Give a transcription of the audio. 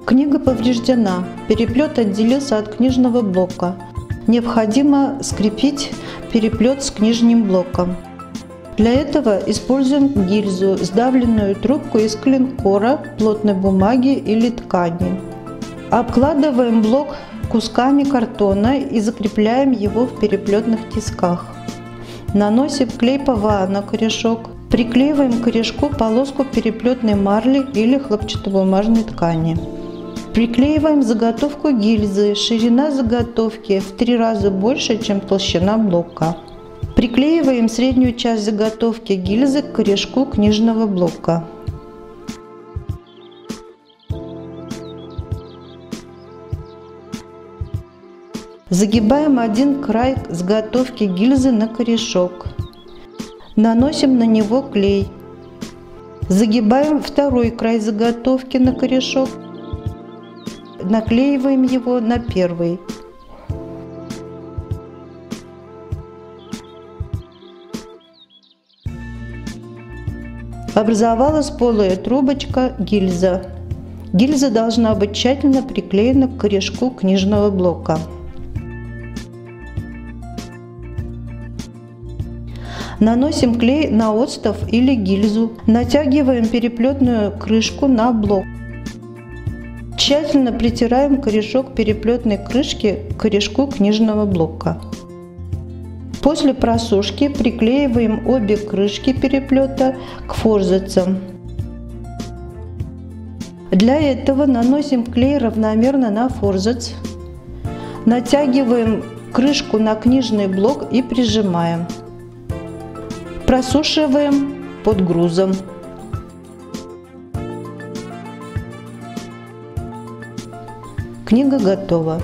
Книга повреждена, переплет отделился от книжного блока. Необходимо скрепить переплет с книжным блоком. Для этого используем гильзу, сдавленную трубку из клинкора, плотной бумаги или ткани. Обкладываем блок кусками картона и закрепляем его в переплетных тисках. Наносим клей ПВА на корешок. Приклеиваем к корешку полоску переплетной марли или хлопчатобумажной ткани. Приклеиваем заготовку гильзы. Ширина заготовки в 3 раза больше, чем толщина блока. Приклеиваем среднюю часть заготовки гильзы к корешку книжного блока. Загибаем один край заготовки гильзы на корешок. Наносим на него клей. Загибаем второй край заготовки на корешок. Наклеиваем его на первый. Образовалась полая трубочка гильза. Гильза должна быть тщательно приклеена к корешку книжного блока. Наносим клей на отстав или гильзу. Натягиваем переплетную крышку на блок. Тщательно притираем корешок переплетной крышки к корешку книжного блока. После просушки приклеиваем обе крышки переплета к форзацам. Для этого наносим клей равномерно на форзац. Натягиваем крышку на книжный блок и прижимаем. Просушиваем под грузом. Книга готова.